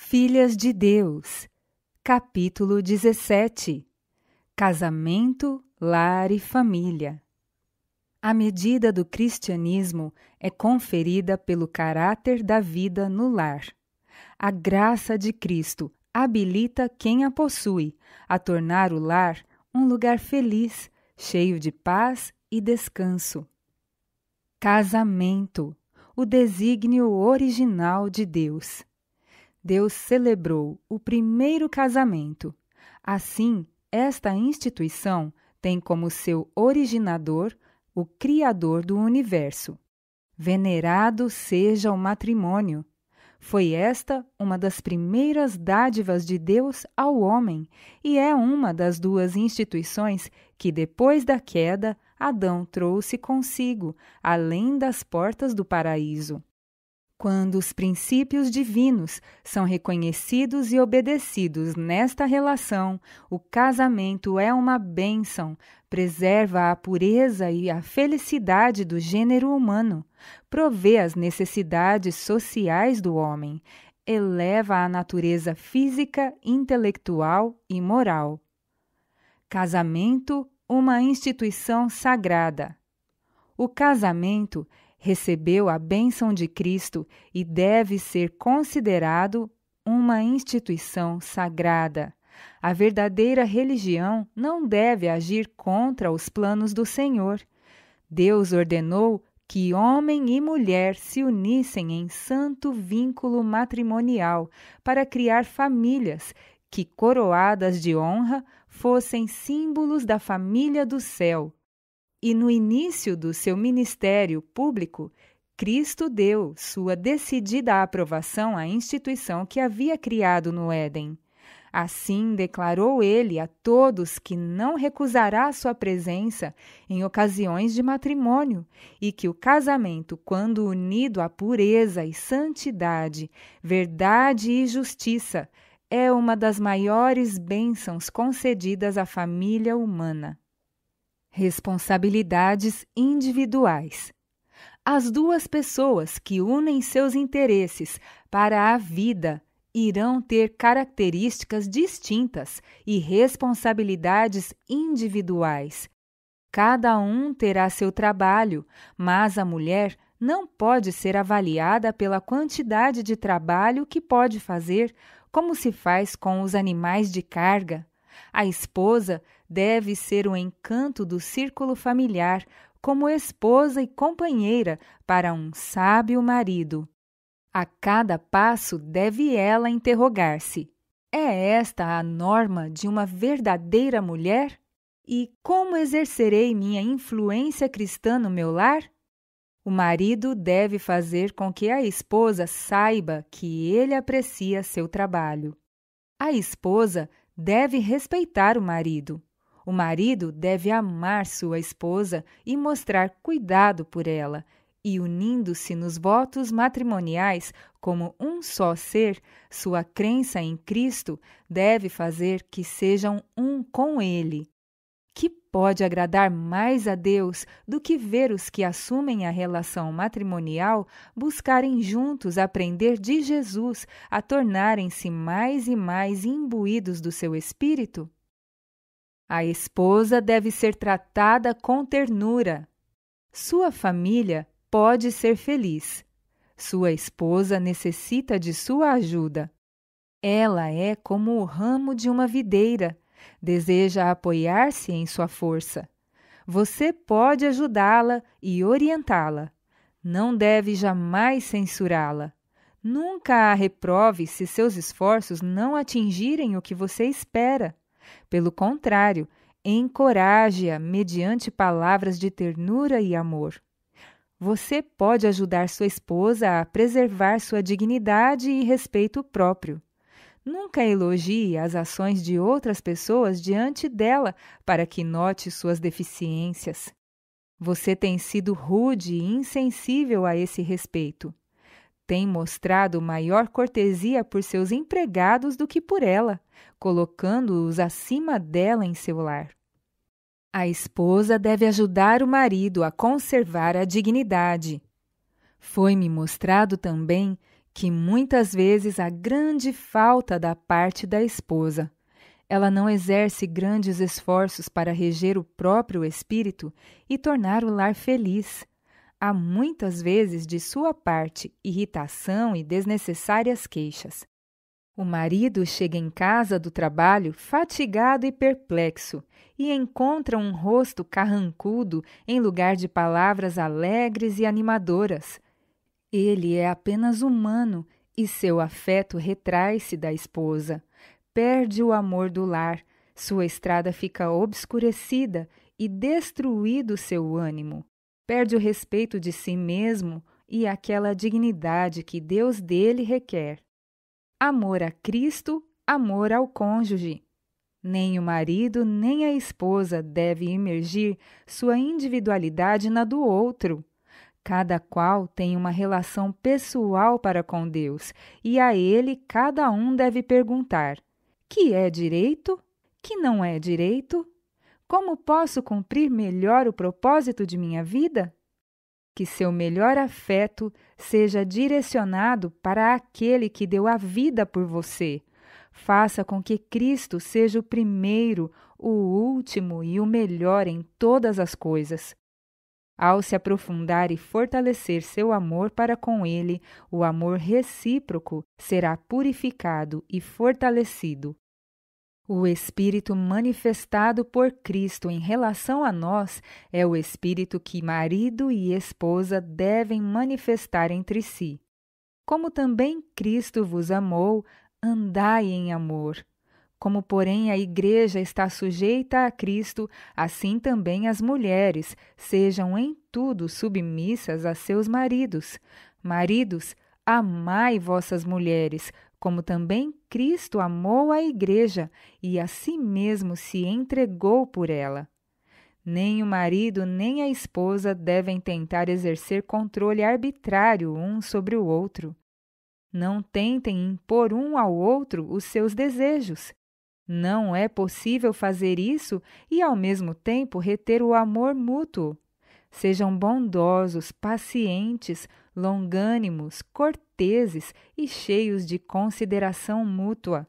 Filhas de Deus, capítulo 17. Casamento, lar e família. A medida do cristianismo é conferida pelo caráter da vida no lar. A graça de Cristo habilita quem a possui a tornar o lar um lugar feliz, cheio de paz e descanso. Casamento, o desígnio original de Deus. Deus celebrou o primeiro casamento. Assim, esta instituição tem como seu originador o Criador do universo. Venerado seja o matrimônio. Foi esta uma das primeiras dádivas de Deus ao homem e é uma das duas instituições que, depois da queda, Adão trouxe consigo, além das portas do paraíso. Quando os princípios divinos são reconhecidos e obedecidos nesta relação, o casamento é uma bênção, preserva a pureza e a felicidade do gênero humano, provê as necessidades sociais do homem, eleva a natureza física, intelectual e moral. Casamento, uma instituição sagrada. O casamento recebeu a bênção de Cristo e deve ser considerado uma instituição sagrada. A verdadeira religião não deve agir contra os planos do Senhor. Deus ordenou que homem e mulher se unissem em santo vínculo matrimonial para criar famílias que, coroadas de honra, fossem símbolos da família do céu. E no início do seu ministério público, Cristo deu sua decidida aprovação à instituição que havia criado no Éden. Assim declarou ele a todos que não recusará sua presença em ocasiões de matrimônio e que o casamento, quando unido à pureza e santidade, verdade e justiça, é uma das maiores bênçãos concedidas à família humana. Responsabilidades individuais. As duas pessoas que unem seus interesses para a vida irão ter características distintas e responsabilidades individuais. Cada um terá seu trabalho, mas a mulher não pode ser avaliada pela quantidade de trabalho que pode fazer, como se faz com os animais de carga. A esposa deve ser o encanto do círculo familiar, como esposa e companheira para um sábio marido. A cada passo deve ela interrogar-se: é esta a norma de uma verdadeira mulher? E como exercerei minha influência cristã no meu lar? O marido deve fazer com que a esposa saiba que ele aprecia seu trabalho. A esposa deve respeitar o marido. O marido deve amar sua esposa e mostrar cuidado por ela, e unindo-se nos votos matrimoniais como um só ser, sua crença em Cristo deve fazer que sejam um com Ele. Que pode agradar mais a Deus do que ver os que assumem a relação matrimonial buscarem juntos aprender de Jesus a tornarem-se mais e mais imbuídos do seu espírito? A esposa deve ser tratada com ternura. Sua família pode ser feliz. Sua esposa necessita de sua ajuda. Ela é como o ramo de uma videira. Deseja apoiar-se em sua força. Você pode ajudá-la e orientá-la. Não deve jamais censurá-la. Nunca a reprove se seus esforços não atingirem o que você espera. Pelo contrário, encoraje-a mediante palavras de ternura e amor. Você pode ajudar sua esposa a preservar sua dignidade e respeito próprio. Nunca elogie as ações de outras pessoas diante dela para que note suas deficiências. Você tem sido rude e insensível a esse respeito. Tem mostrado maior cortesia por seus empregados do que por ela, colocando-os acima dela em seu lar. A esposa deve ajudar o marido a conservar a dignidade. Foi-me mostrado também que muitas vezes há grande falta da parte da esposa. Ela não exerce grandes esforços para reger o próprio espírito e tornar o lar feliz. Há muitas vezes de sua parte irritação e desnecessárias queixas. O marido chega em casa do trabalho fatigado e perplexo e encontra um rosto carrancudo em lugar de palavras alegres e animadoras. Ele é apenas humano e seu afeto retrai-se da esposa. Perde o amor do lar, sua estrada fica obscurecida e destruído seu ânimo. Perde o respeito de si mesmo e aquela dignidade que Deus dele requer. Amor a Cristo, amor ao cônjuge. Nem o marido nem a esposa deve imergir sua individualidade na do outro. Cada qual tem uma relação pessoal para com Deus, e a ele cada um deve perguntar: que é direito? Que não é direito? Como posso cumprir melhor o propósito de minha vida? Que seu melhor afeto seja direcionado para aquele que deu a vida por você. Faça com que Cristo seja o primeiro, o último e o melhor em todas as coisas. Ao se aprofundar e fortalecer seu amor para com Ele, o amor recíproco será purificado e fortalecido. O Espírito manifestado por Cristo em relação a nós é o Espírito que marido e esposa devem manifestar entre si. Como também Cristo vos amou, andai em amor. Como, porém, a Igreja está sujeita a Cristo, assim também as mulheres sejam em tudo submissas a seus maridos. Maridos, amai vossas mulheres, como também Cristo amou a Igreja e a si mesmo se entregou por ela. Nem o marido nem a esposa devem tentar exercer controle arbitrário um sobre o outro. Não tentem impor um ao outro os seus desejos. Não é possível fazer isso e, ao mesmo tempo, reter o amor mútuo. Sejam bondosos, pacientes, longânimos, corteses e cheios de consideração mútua.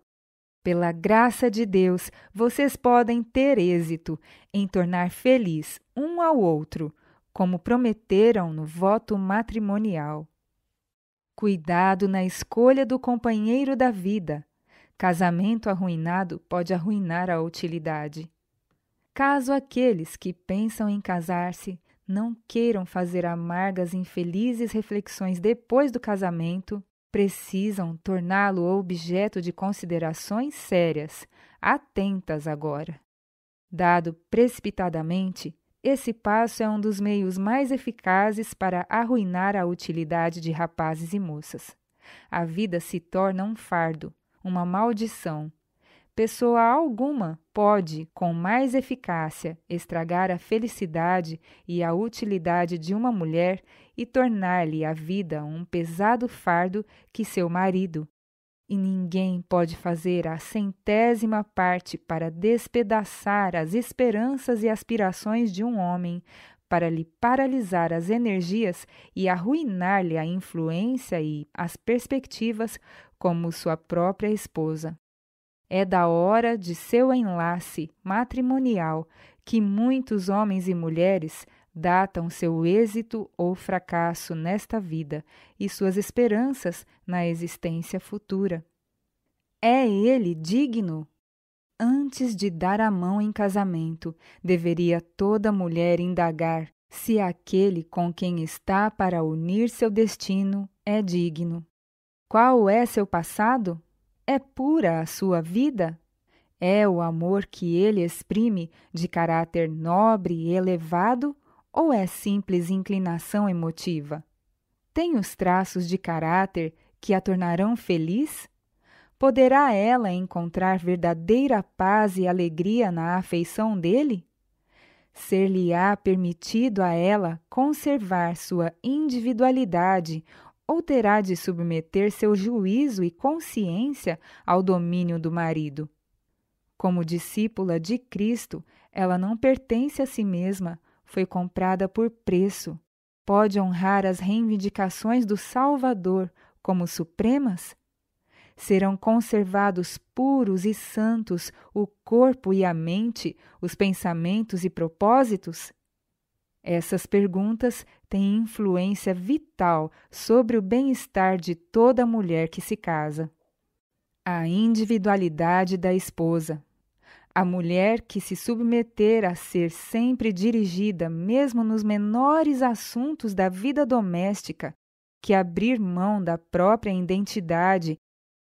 Pela graça de Deus, vocês podem ter êxito em tornar feliz um ao outro, como prometeram no voto matrimonial. Cuidado na escolha do companheiro da vida. Casamento arruinado pode arruinar a utilidade. Caso aqueles que pensam em casar-se não queiram fazer amargas e infelizes reflexões depois do casamento, precisam torná-lo objeto de considerações sérias, atentas agora. Dado precipitadamente, esse passo é um dos meios mais eficazes para arruinar a utilidade de rapazes e moças. A vida se torna um fardo, uma maldição. Pessoa alguma pode, com mais eficácia, estragar a felicidade e a utilidade de uma mulher e tornar-lhe a vida um pesado fardo que seu marido. E ninguém pode fazer a 100ª parte para despedaçar as esperanças e aspirações de um homem, para lhe paralisar as energias e arruinar-lhe a influência e as perspectivas como sua própria esposa. É da hora de seu enlace matrimonial que muitos homens e mulheres datam seu êxito ou fracasso nesta vida e suas esperanças na existência futura. É ele digno? Antes de dar a mão em casamento, deveria toda mulher indagar se aquele com quem está para unir seu destino é digno. Qual é seu passado? É pura a sua vida? É o amor que ele exprime de caráter nobre e elevado ou é simples inclinação emotiva? Tem os traços de caráter que a tornarão feliz? Poderá ela encontrar verdadeira paz e alegria na afeição dele? Ser-lhe-á permitido a ela conservar sua individualidade ou terá de submeter seu juízo e consciência ao domínio do marido? Como discípula de Cristo, ela não pertence a si mesma, foi comprada por preço. Pode honrar as reivindicações do Salvador como supremas? Serão conservados puros e santos o corpo e a mente, os pensamentos e propósitos? Essas perguntas têm influência vital sobre o bem-estar de toda mulher que se casa. A individualidade da esposa. A mulher que se submeter a ser sempre dirigida, mesmo nos menores assuntos da vida doméstica, que abrir mão da própria identidade,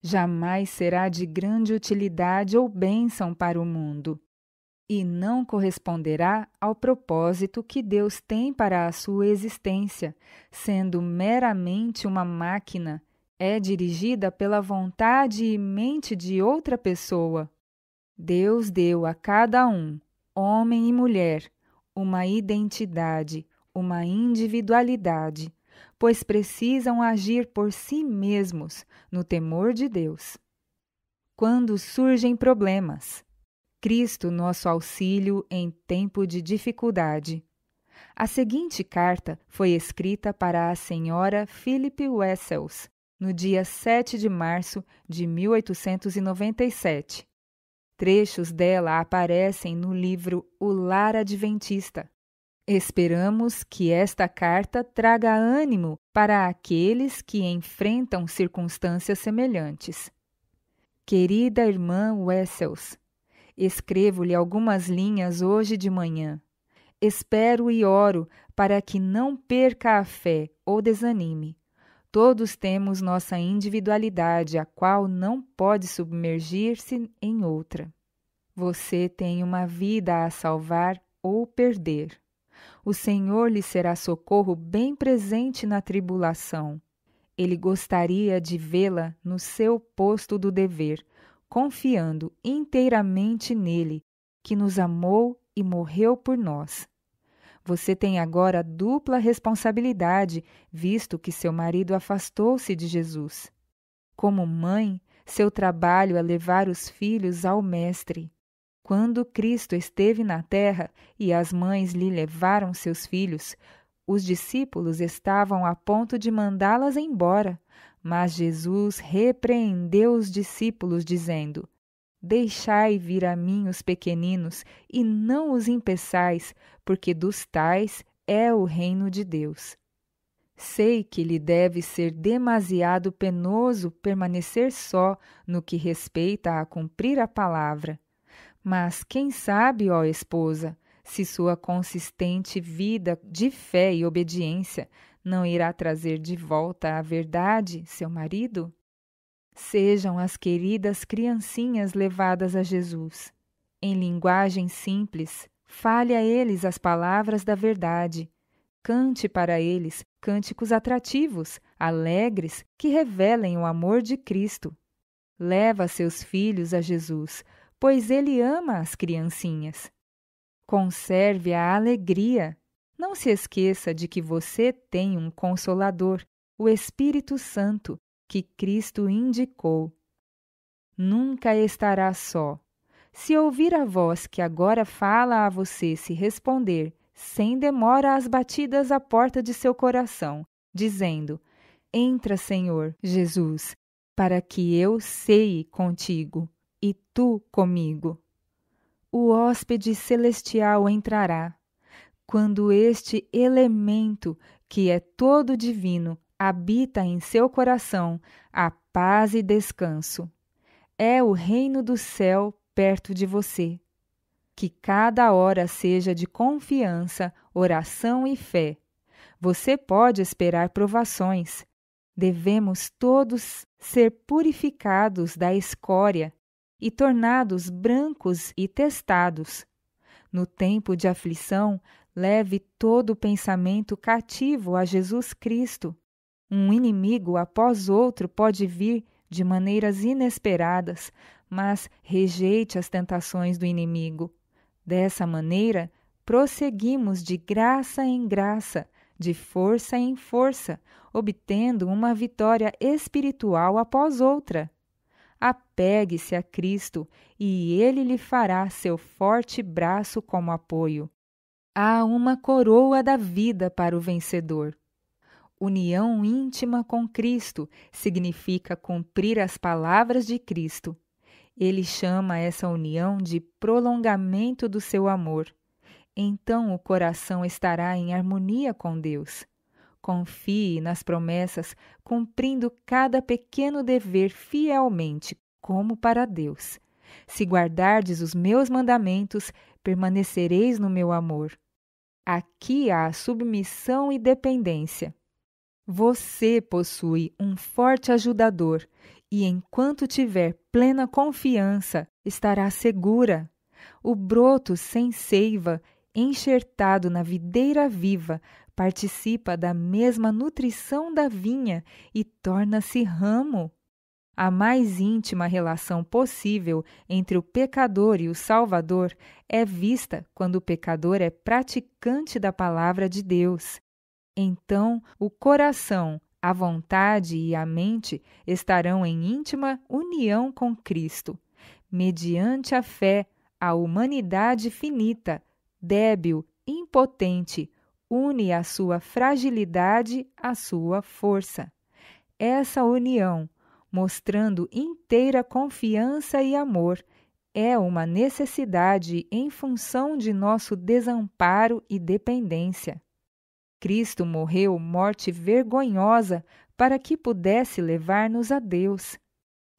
jamais será de grande utilidade ou bênção para o mundo, e não corresponderá ao propósito que Deus tem para a sua existência, sendo meramente uma máquina, é dirigida pela vontade e mente de outra pessoa. Deus deu a cada um, homem e mulher, uma identidade, uma individualidade, pois precisam agir por si mesmos no temor de Deus. Quando surgem problemas, Cristo nosso auxílio em tempo de dificuldade. A seguinte carta foi escrita para a senhora Philip Wessels, no dia 7 de março de 1897. Trechos dela aparecem no livro O Lar Adventista. Esperamos que esta carta traga ânimo para aqueles que enfrentam circunstâncias semelhantes. Querida irmã Wessels, escrevo-lhe algumas linhas hoje de manhã. Espero e oro para que não perca a fé ou desanime. Todos temos nossa individualidade, a qual não pode submergir-se em outra. Você tem uma vida a salvar ou perder. O Senhor lhe será socorro bem presente na tribulação. Ele gostaria de vê-la no seu posto do dever, confiando inteiramente nele, que nos amou e morreu por nós. Você tem agora dupla responsabilidade, visto que seu marido afastou-se de Jesus. Como mãe, seu trabalho é levar os filhos ao Mestre. Quando Cristo esteve na terra e as mães lhe levaram seus filhos, os discípulos estavam a ponto de mandá-las embora, mas Jesus repreendeu os discípulos, dizendo: Deixai vir a mim os pequeninos, e não os impeçais, porque dos tais é o reino de Deus. Sei que lhe deve ser demasiado penoso permanecer só no que respeita a cumprir a palavra. Mas quem sabe, ó esposa, se sua consistente vida de fé e obediência não irá trazer de volta à verdade seu marido? Sejam as queridas criancinhas levadas a Jesus. Em linguagem simples, fale a eles as palavras da verdade. Cante para eles cânticos atrativos, alegres, que revelem o amor de Cristo. Leva seus filhos a Jesus, pois Ele ama as criancinhas. Conserve a alegria. Não se esqueça de que você tem um Consolador, o Espírito Santo, que Cristo indicou. Nunca estará só. Se ouvir a voz que agora fala a você se responder, sem demora às batidas à porta de seu coração, dizendo: Entra, Senhor Jesus, para que eu ceie contigo e tu comigo. O hóspede celestial entrará. Quando este elemento, que é todo divino, habita em seu coração, há paz e descanso. É o reino do céu perto de você. Que cada hora seja de confiança, oração e fé. Você pode esperar provações. Devemos todos ser purificados da escória e tornados brancos e testados. No tempo de aflição, leve todo o pensamento cativo a Jesus Cristo. Um inimigo após outro pode vir de maneiras inesperadas, mas rejeite as tentações do inimigo. Dessa maneira, prosseguimos de graça em graça, de força em força, obtendo uma vitória espiritual após outra. Apegue-se a Cristo e Ele lhe fará seu forte braço como apoio. Há uma coroa da vida para o vencedor. União íntima com Cristo significa cumprir as palavras de Cristo. Ele chama essa união de prolongamento do seu amor. Então o coração estará em harmonia com Deus. Confie nas promessas, cumprindo cada pequeno dever fielmente, como para Deus. Se guardardes os meus mandamentos, permanecereis no meu amor. Aqui há a submissão e dependência. Você possui um forte ajudador e, enquanto tiver plena confiança, estará segura. O broto sem seiva, enxertado na videira viva, participa da mesma nutrição da vinha e torna-se ramo. A mais íntima relação possível entre o pecador e o Salvador é vista quando o pecador é praticante da palavra de Deus. Então, o coração, a vontade e a mente estarão em íntima união com Cristo. Mediante a fé, a humanidade finita, débil, impotente, une a sua fragilidade à sua força. Essa união, mostrando inteira confiança e amor, é uma necessidade em função de nosso desamparo e dependência. Cristo morreu morte vergonhosa para que pudesse levar-nos a Deus.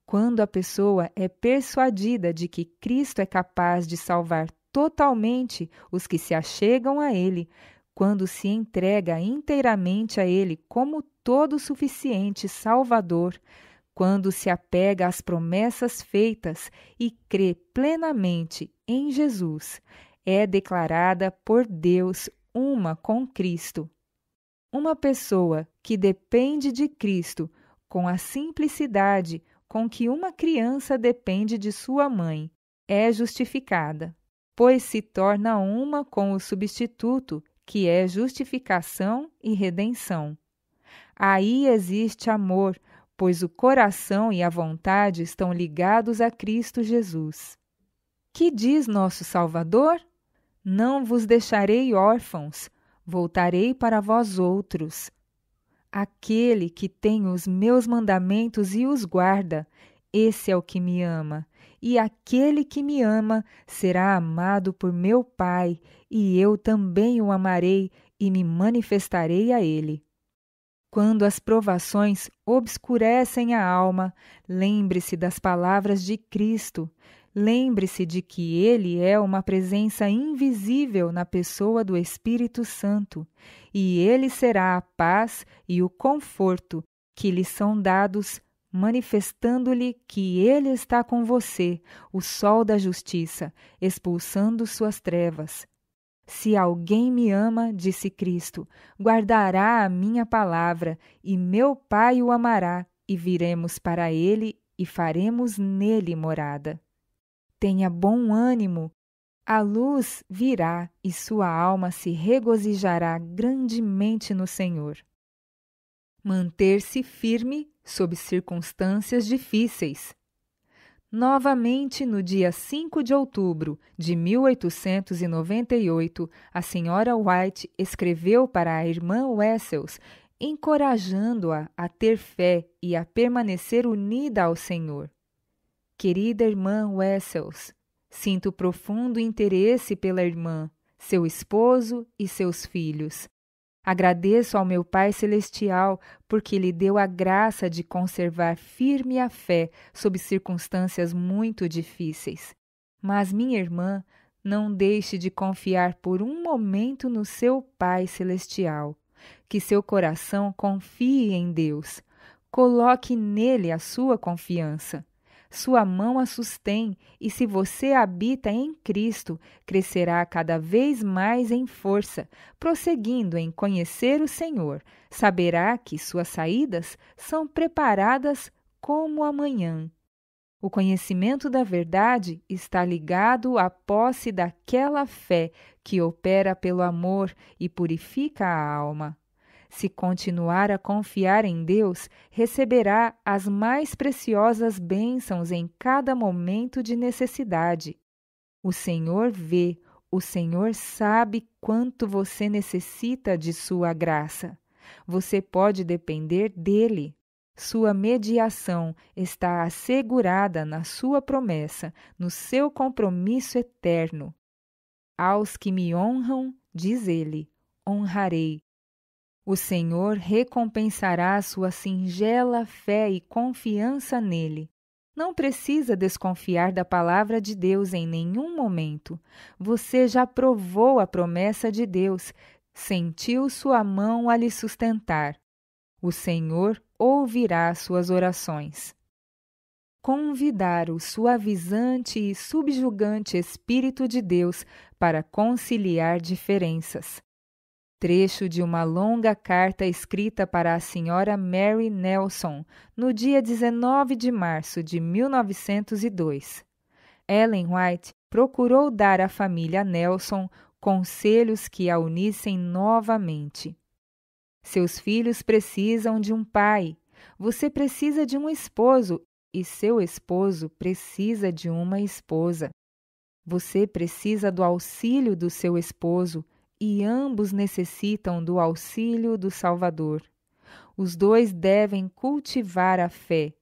Quando a pessoa é persuadida de que Cristo é capaz de salvar totalmente os que se achegam a Ele, quando se entrega inteiramente a Ele como todo suficiente Salvador, quando se apega às promessas feitas e crê plenamente em Jesus, é declarada por Deus uma com Cristo. Uma pessoa que depende de Cristo com a simplicidade com que uma criança depende de sua mãe é justificada, pois se torna uma com o substituto, que é justificação e redenção. Aí existe amor, pois o coração e a vontade estão ligados a Cristo Jesus. Que diz nosso Salvador? Não vos deixarei órfãos, voltarei para vós outros. Aquele que tem os meus mandamentos e os guarda, esse é o que me ama. E aquele que me ama será amado por meu Pai, e eu também o amarei e me manifestarei a ele. Quando as provações obscurecem a alma, lembre-se das palavras de Cristo. Lembre-se de que Ele é uma presença invisível na pessoa do Espírito Santo, e Ele será a paz e o conforto que lhe são dados, manifestando-lhe que Ele está com você, o sol da justiça, expulsando suas trevas. Se alguém me ama, disse Cristo, guardará a minha palavra, e meu Pai o amará, e viremos para ele e faremos nele morada. Tenha bom ânimo, a luz virá e sua alma se regozijará grandemente no Senhor. Manter-se firme sob circunstâncias difíceis. Novamente, no dia 5 de outubro de 1898, a senhora White escreveu para a irmã Wessels, encorajando-a a ter fé e a permanecer unida ao Senhor. Querida irmã Wessels, sinto profundo interesse pela irmã, seu esposo e seus filhos. Agradeço ao meu Pai Celestial porque lhe deu a graça de conservar firme a fé sob circunstâncias muito difíceis. Mas, minha irmã, não deixe de confiar por um momento no seu Pai Celestial. Que seu coração confie em Deus. Coloque nele a sua confiança. Sua mão a sustém, e se você habita em Cristo, crescerá cada vez mais em força, prosseguindo em conhecer o Senhor. Saberá que suas saídas são preparadas como amanhã. O conhecimento da verdade está ligado à posse daquela fé que opera pelo amor e purifica a alma. Se continuar a confiar em Deus, receberá as mais preciosas bênçãos em cada momento de necessidade. O Senhor vê, o Senhor sabe quanto você necessita de sua graça. Você pode depender dele. Sua mediação está assegurada na sua promessa, no seu compromisso eterno. Aos que me honram, diz ele, honrarei. O Senhor recompensará sua singela fé e confiança nele. Não precisa desconfiar da palavra de Deus em nenhum momento. Você já provou a promessa de Deus, sentiu sua mão a lhe sustentar. O Senhor ouvirá suas orações. Convidar o suavizante e subjugante Espírito de Deus para conciliar diferenças. Trecho de uma longa carta escrita para a Sra. Mary Nelson, no dia 19 de março de 1902. Ellen White procurou dar à família Nelson conselhos que a unissem novamente. Seus filhos precisam de um pai, você precisa de um esposo e seu esposo precisa de uma esposa. Você precisa do auxílio do seu esposo e ambos necessitam do auxílio do Salvador. Os dois devem cultivar a fé.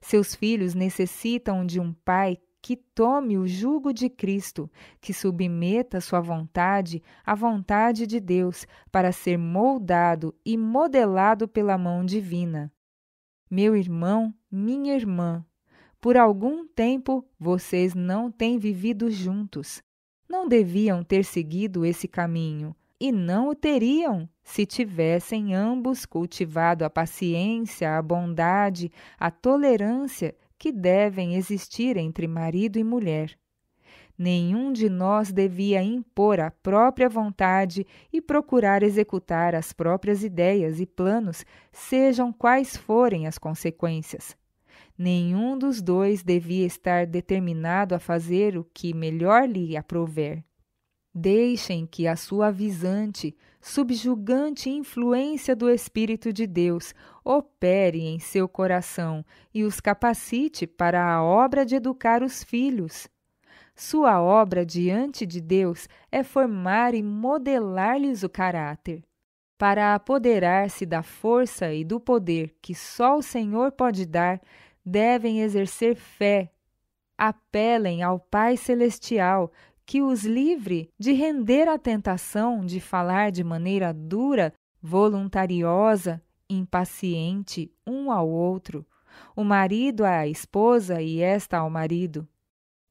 Seus filhos necessitam de um pai que tome o jugo de Cristo, que submeta sua vontade à vontade de Deus para ser moldado e modelado pela mão divina. Meu irmão, minha irmã, por algum tempo vocês não têm vivido juntos. Não deviam ter seguido esse caminho, e não o teriam se tivessem ambos cultivado a paciência, a bondade, a tolerância que devem existir entre marido e mulher. Nenhum de nós devia impor a própria vontade e procurar executar as próprias ideias e planos, sejam quais forem as consequências. Nenhum dos dois devia estar determinado a fazer o que melhor lhe aprouver. Deixem que a suavizante, subjugante influência do Espírito de Deus opere em seu coração e os capacite para a obra de educar os filhos. Sua obra diante de Deus é formar e modelar-lhes o caráter. Para apoderar-se da força e do poder que só o Senhor pode dar, devem exercer fé. Apelem ao Pai Celestial, que os livre de render à tentação de falar de maneira dura, voluntariosa, impaciente um ao outro, o marido à esposa e esta ao marido.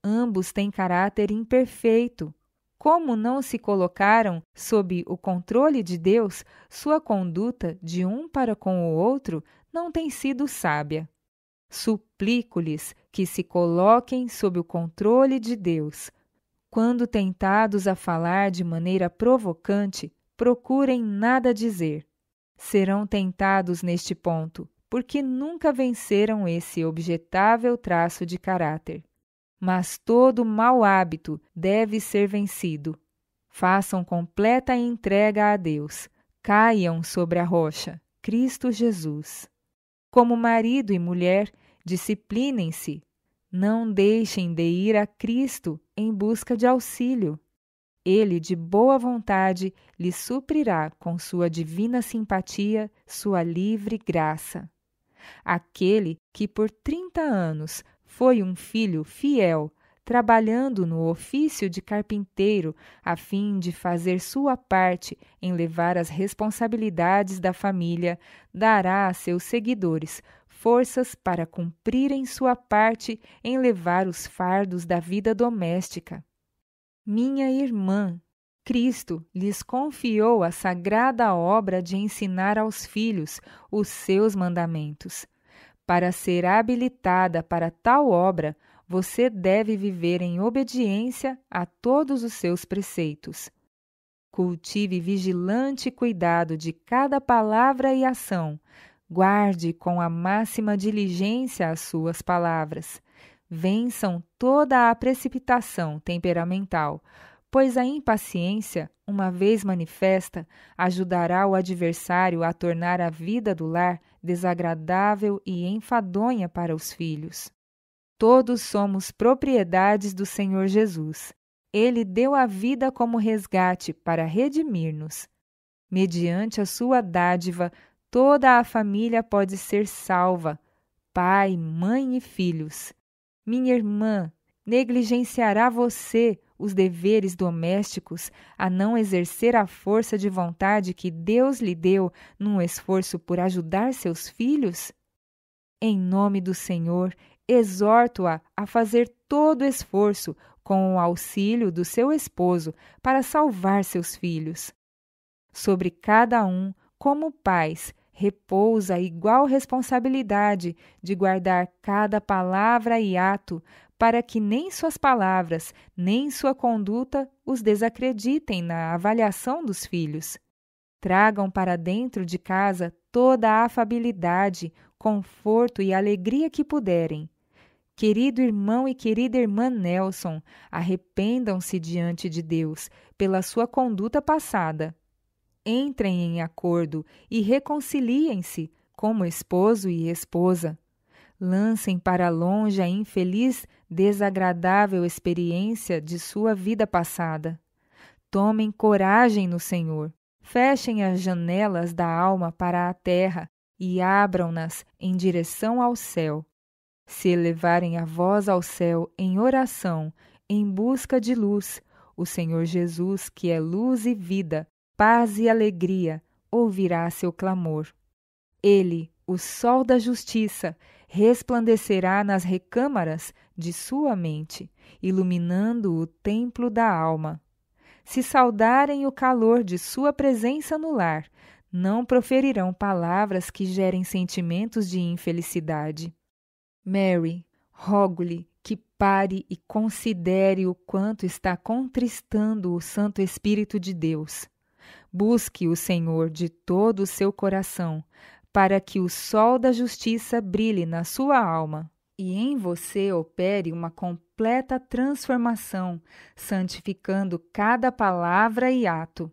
Ambos têm caráter imperfeito. Como não se colocaram sob o controle de Deus, sua conduta de um para com o outro não tem sido sábia. Suplico-lhes que se coloquem sob o controle de Deus. Quando tentados a falar de maneira provocante, procurem nada dizer. Serão tentados neste ponto, porque nunca venceram esse objetável traço de caráter. Mas todo mau hábito deve ser vencido. Façam completa entrega a Deus. Caiam sobre a rocha, Cristo Jesus. Como marido e mulher, disciplinem-se. Não deixem de ir a Cristo em busca de auxílio. Ele, de boa vontade, lhe suprirá com sua divina simpatia, sua livre graça. Aquele que por 30 anos foi um filho fiel, trabalhando no ofício de carpinteiro a fim de fazer sua parte em levar as responsabilidades da família, dará a seus seguidores forças para cumprirem sua parte em levar os fardos da vida doméstica. Minha irmã, Cristo lhes confiou a sagrada obra de ensinar aos filhos os seus mandamentos. Para ser habilitada para tal obra, você deve viver em obediência a todos os seus preceitos. Cultive vigilante cuidado de cada palavra e ação. Guarde com a máxima diligência as suas palavras. Vençam toda a precipitação temperamental, pois a impaciência, uma vez manifesta, ajudará o adversário a tornar a vida do lar desagradável e enfadonha para os filhos. Todos somos propriedades do Senhor Jesus. Ele deu a vida como resgate para redimir-nos. Mediante a sua dádiva, toda a família pode ser salva, pai, mãe e filhos. Minha irmã, negligenciará você os deveres domésticos a não exercer a força de vontade que Deus lhe deu num esforço por ajudar seus filhos? Em nome do Senhor, exorto-a a fazer todo esforço com o auxílio do seu esposo para salvar seus filhos. Sobre cada um, como pais, repousa a igual responsabilidade de guardar cada palavra e ato para que nem suas palavras, nem sua conduta os desacreditem na avaliação dos filhos. Tragam para dentro de casa toda a afabilidade, conforto e alegria que puderem. Querido irmão e querida irmã Nelson, arrependam-se diante de Deus pela sua conduta passada. Entrem em acordo e reconciliem-se como esposo e esposa. Lancem para longe a infeliz, desagradável experiência de sua vida passada. Tomem coragem no Senhor. Fechem as janelas da alma para a terra e abram-nas em direção ao céu. Se elevarem a voz ao céu em oração, em busca de luz, o Senhor Jesus, que é luz e vida, paz e alegria, ouvirá seu clamor. Ele, o sol da justiça, resplandecerá nas recâmaras de sua mente, iluminando o templo da alma. Se saudarem o calor de sua presença no lar, não proferirão palavras que gerem sentimentos de infelicidade. Mary, rogo-lhe que pare e considere o quanto está contristando o Santo Espírito de Deus. Busque o Senhor de todo o seu coração, para que o sol da justiça brilhe na sua alma e em você opere uma completa transformação, santificando cada palavra e ato.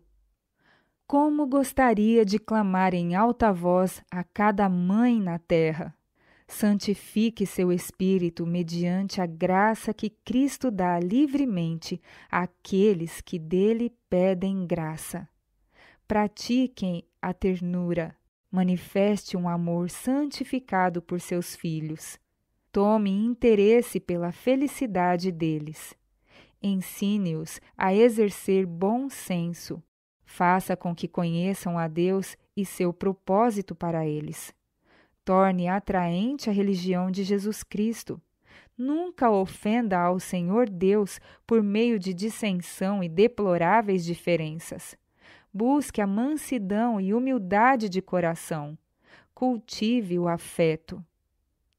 Como gostaria de clamar em alta voz a cada mãe na terra: santifique seu espírito mediante a graça que Cristo dá livremente àqueles que dele pedem graça. Pratiquem a ternura, manifeste um amor santificado por seus filhos. Tome interesse pela felicidade deles. Ensine-os a exercer bom senso. Faça com que conheçam a Deus e seu propósito para eles. Torne atraente a religião de Jesus Cristo. Nunca ofenda ao Senhor Deus por meio de dissensão e deploráveis diferenças. Busque a mansidão e humildade de coração. Cultive o afeto.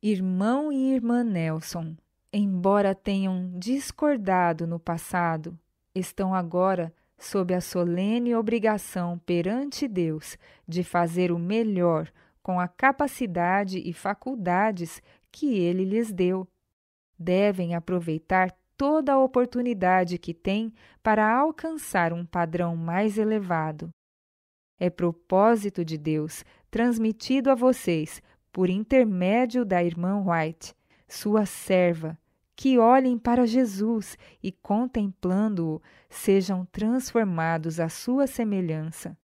Irmão e irmã Nelson, embora tenham discordado no passado, estão agora sob a solene obrigação perante Deus de fazer o melhor com a capacidade e faculdades que Ele lhes deu. Devem aproveitar toda a oportunidade que têm para alcançar um padrão mais elevado. É propósito de Deus, transmitido a vocês por intermédio da irmã White, sua serva, que olhem para Jesus e, contemplando-o, sejam transformados à sua semelhança.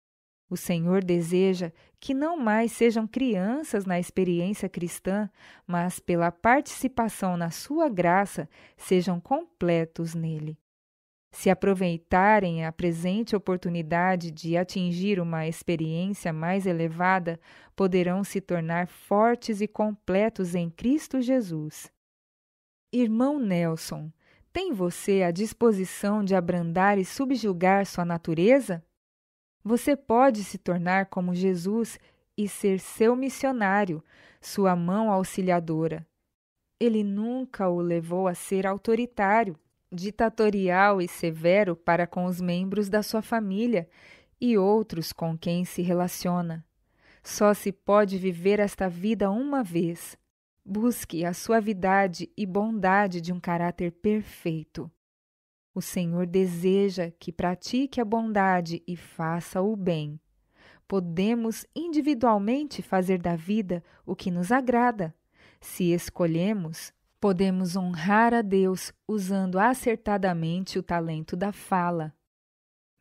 O Senhor deseja que não mais sejam crianças na experiência cristã, mas pela participação na sua graça sejam completos nele. Se aproveitarem a presente oportunidade de atingir uma experiência mais elevada, poderão se tornar fortes e completos em Cristo Jesus. Irmão Nelson, tem você a disposição de abrandar e subjugar sua natureza? Você pode se tornar como Jesus e ser seu missionário, sua mão auxiliadora. Ele nunca o levou a ser autoritário, ditatorial e severo para com os membros da sua família e outros com quem se relaciona. Só se pode viver esta vida uma vez. Busque a suavidade e bondade de um caráter perfeito. O Senhor deseja que pratique a bondade e faça o bem. Podemos individualmente fazer da vida o que nos agrada. Se escolhemos, podemos honrar a Deus usando acertadamente o talento da fala.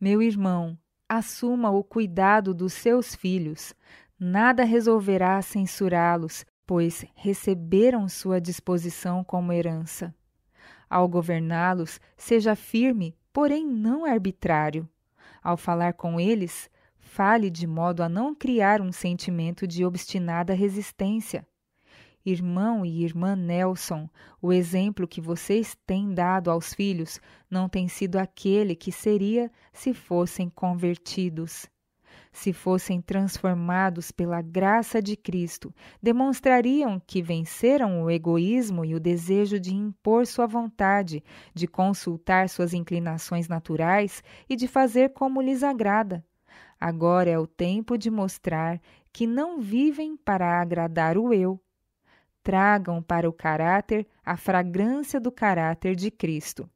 Meu irmão, Assuma o cuidado dos seus filhos. Nada resolverá censurá-los, pois receberam sua disposição como herança. Ao governá-los, seja firme, porém não arbitrário. Ao falar com eles, fale de modo a não criar um sentimento de obstinada resistência. Irmão e irmã Nelson, o exemplo que vocês têm dado aos filhos não tem sido aquele que seria se fossem convertidos. Se fossem transformados pela graça de Cristo, demonstrariam que venceram o egoísmo e o desejo de impor sua vontade, de consultar suas inclinações naturais e de fazer como lhes agrada. Agora é o tempo de mostrar que não vivem para agradar o eu. Tragam para o caráter a fragrância do caráter de Cristo.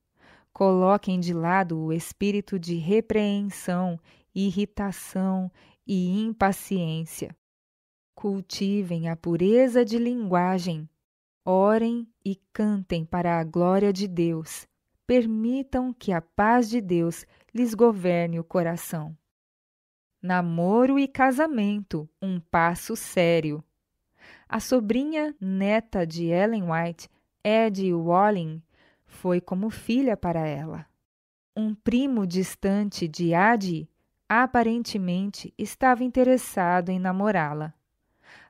Coloquem de lado o espírito de repreensão, irritação e impaciência. Cultivem a pureza de linguagem. Orem e cantem para a glória de Deus. Permitam que a paz de Deus lhes governe o coração. Namoro e casamento, um passo sério. A sobrinha neta de Ellen White, Addie Walling, foi como filha para ela. Um primo distante de Addie, aparentemente, estava interessado em namorá-la.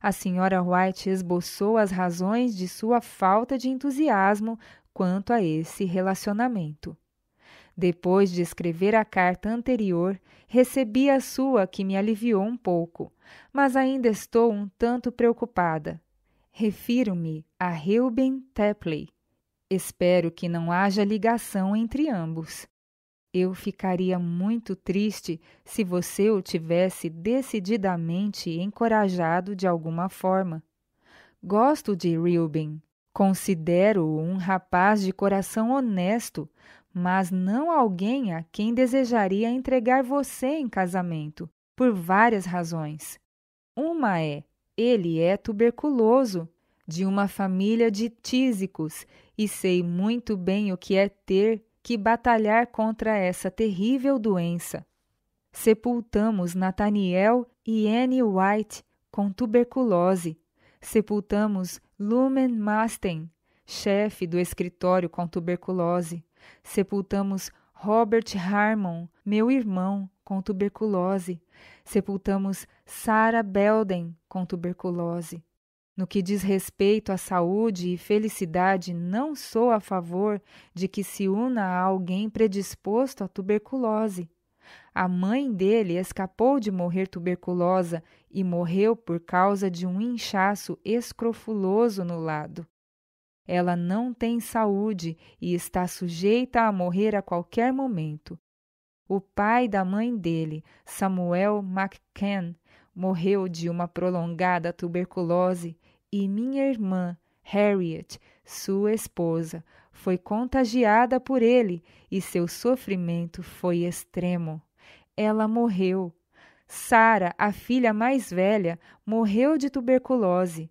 A senhora White esboçou as razões de sua falta de entusiasmo quanto a esse relacionamento. Depois de escrever a carta anterior, recebi a sua que me aliviou um pouco, mas ainda estou um tanto preocupada. Refiro-me a Reuben Tapley. Espero que não haja ligação entre ambos. Eu ficaria muito triste se você o tivesse decididamente encorajado de alguma forma. Gosto de Reuben. Considero-o um rapaz de coração honesto, mas não alguém a quem desejaria entregar você em casamento, por várias razões. Uma é, ele é tuberculoso, de uma família de tísicos, e sei muito bem o que é ter que batalhar contra essa terrível doença. Sepultamos Nathaniel e Annie White com tuberculose. Sepultamos Lumen Masten, chefe do escritório com tuberculose. Sepultamos Robert Harmon, meu irmão, com tuberculose. Sepultamos Sarah Belden, com tuberculose. No que diz respeito à saúde e felicidade, não sou a favor de que se una a alguém predisposto à tuberculose. A mãe dele escapou de morrer tuberculosa e morreu por causa de um inchaço escrofuloso no lado. Ela não tem saúde e está sujeita a morrer a qualquer momento. O pai da mãe dele, Samuel McCann, morreu de uma prolongada tuberculose e minha irmã, Harriet, sua esposa, foi contagiada por ele e seu sofrimento foi extremo. Ela morreu. Sarah, a filha mais velha, morreu de tuberculose.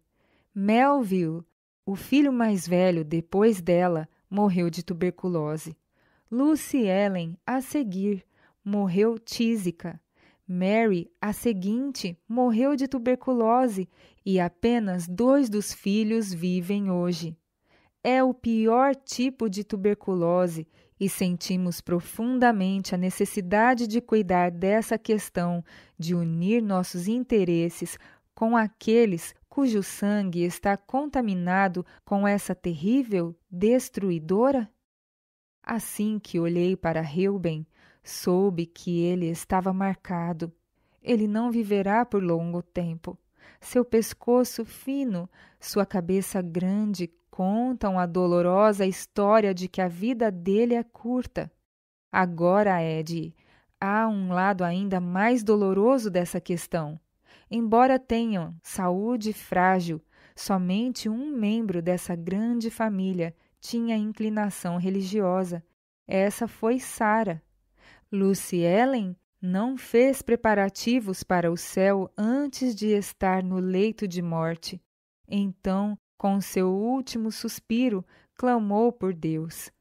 Melville, o filho mais velho depois dela, morreu de tuberculose. Lucy Ellen, a seguir, morreu tísica. Mary, a seguinte, morreu de tuberculose e apenas 2 dos filhos vivem hoje. É o pior tipo de tuberculose e sentimos profundamente a necessidade de cuidar dessa questão, de unir nossos interesses com aqueles cujo sangue está contaminado com essa terrível destruidora? Assim que olhei para Reuben, soube que ele estava marcado. Ele não viverá por longo tempo. Seu pescoço fino, sua cabeça grande contam a dolorosa história de que a vida dele é curta. Agora, Ed, há um lado ainda mais doloroso dessa questão. Embora tenham saúde frágil, somente um membro dessa grande família tinha inclinação religiosa. Essa foi Sarah. Lucy Ellen não fez preparativos para o céu antes de estar no leito de morte. Então, com seu último suspiro, clamou por Deus.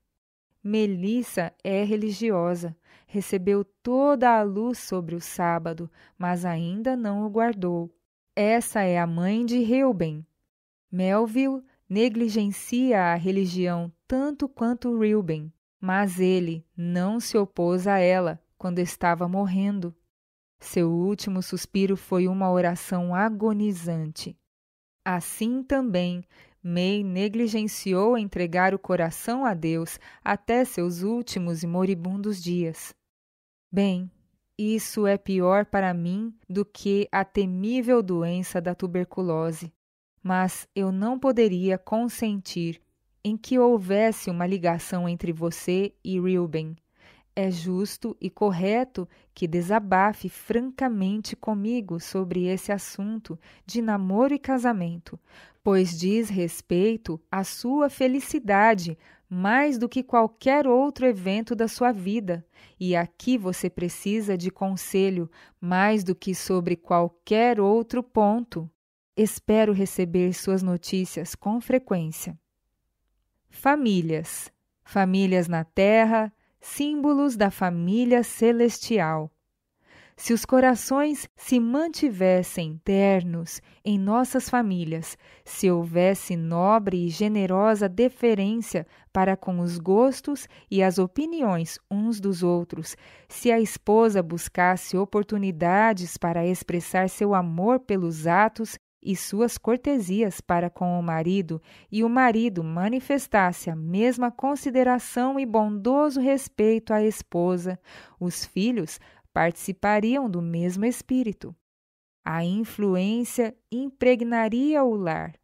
Melissa é religiosa, recebeu toda a luz sobre o sábado, mas ainda não o guardou. Essa é a mãe de Reuben. Melville negligencia a religião tanto quanto Reuben, mas ele não se opôs a ela quando estava morrendo. Seu último suspiro foi uma oração agonizante. Assim também, May negligenciou entregar o coração a Deus até seus últimos e moribundos dias. Bem, isso é pior para mim do que a temível doença da tuberculose, mas eu não poderia consentir em que houvesse uma ligação entre você e Reuben. É justo e correto que desabafe francamente comigo sobre esse assunto de namoro e casamento, pois diz respeito à sua felicidade mais do que qualquer outro evento da sua vida, e aqui você precisa de conselho mais do que sobre qualquer outro ponto. Espero receber suas notícias com frequência. Famílias. Famílias na Terra, símbolos da família celestial. Se os corações se mantivessem ternos em nossas famílias, se houvesse nobre e generosa deferência para com os gostos e as opiniões uns dos outros, se a esposa buscasse oportunidades para expressar seu amor pelos atos e suas cortesias para com o marido, e o marido manifestasse a mesma consideração e bondoso respeito à esposa, os filhos participariam do mesmo espírito. A influência impregnaria o lar,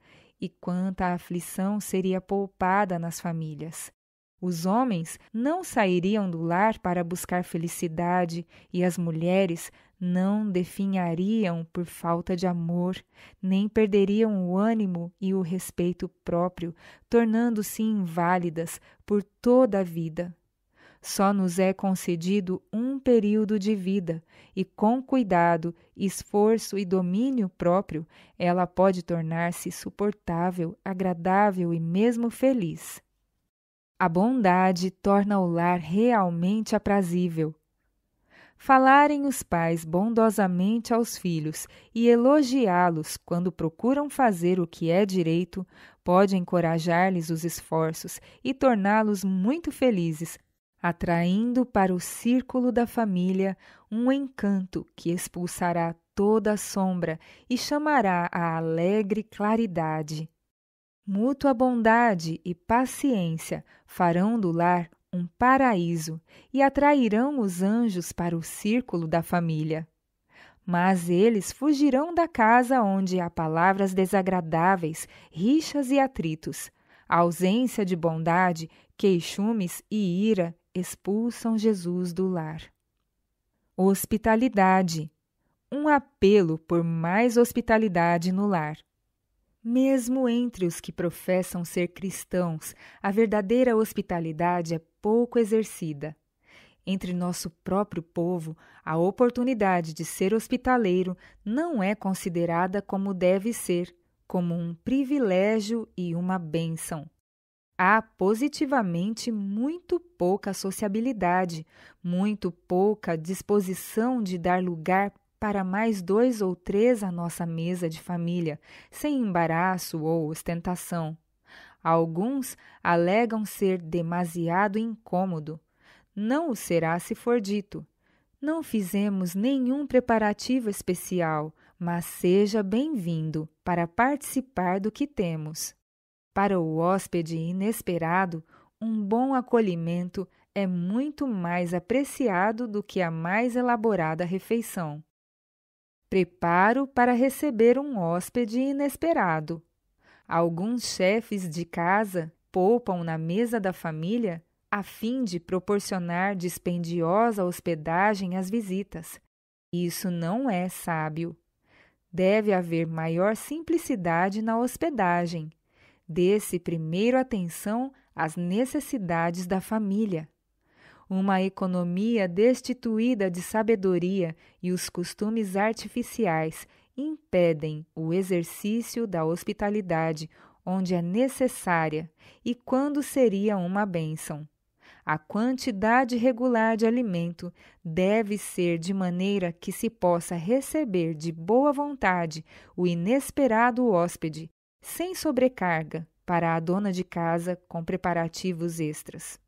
e quanta aflição seria poupada nas famílias. Os homens não sairiam do lar para buscar felicidade, e as mulheres não definhariam por falta de amor, nem perderiam o ânimo e o respeito próprio, tornando-se inválidas por toda a vida. Só nos é concedido um período de vida, e com cuidado, esforço e domínio próprio, ela pode tornar-se suportável, agradável e mesmo feliz. A bondade torna o lar realmente aprazível. Falarem os pais bondosamente aos filhos e elogiá-los quando procuram fazer o que é direito pode encorajar-lhes os esforços e torná-los muito felizes, atraindo para o círculo da família um encanto que expulsará toda a sombra e chamará a alegre claridade. Mútua bondade e paciência farão do lar um paraíso e atrairão os anjos para o círculo da família. Mas eles fugirão da casa onde há palavras desagradáveis, rixas e atritos. A ausência de bondade, queixumes e ira expulsam Jesus do lar. Hospitalidade. Um apelo por mais hospitalidade no lar. Mesmo entre os que professam ser cristãos, a verdadeira hospitalidade é pouco exercida. Entre nosso próprio povo, a oportunidade de ser hospitaleiro não é considerada como deve ser, como um privilégio e uma bênção. Há positivamente muito pouca sociabilidade, muito pouca disposição de dar lugar para mais 2 ou 3 à nossa mesa de família, sem embaraço ou ostentação. Alguns alegam ser demasiado incômodo. Não o será se for dito. Não fizemos nenhum preparativo especial, mas seja bem-vindo para participar do que temos. Para o hóspede inesperado, um bom acolhimento é muito mais apreciado do que a mais elaborada refeição. Preparo para receber um hóspede inesperado. Alguns chefes de casa poupam na mesa da família a fim de proporcionar dispendiosa hospedagem às visitas. Isso não é sábio. Deve haver maior simplicidade na hospedagem. Dê-se primeiro atenção às necessidades da família. Uma economia destituída de sabedoria e os costumes artificiais impedem o exercício da hospitalidade onde é necessária e quando seria uma bênção. A quantidade regular de alimento deve ser de maneira que se possa receber de boa vontade o inesperado hóspede, sem sobrecarga para a dona de casa com preparativos extras.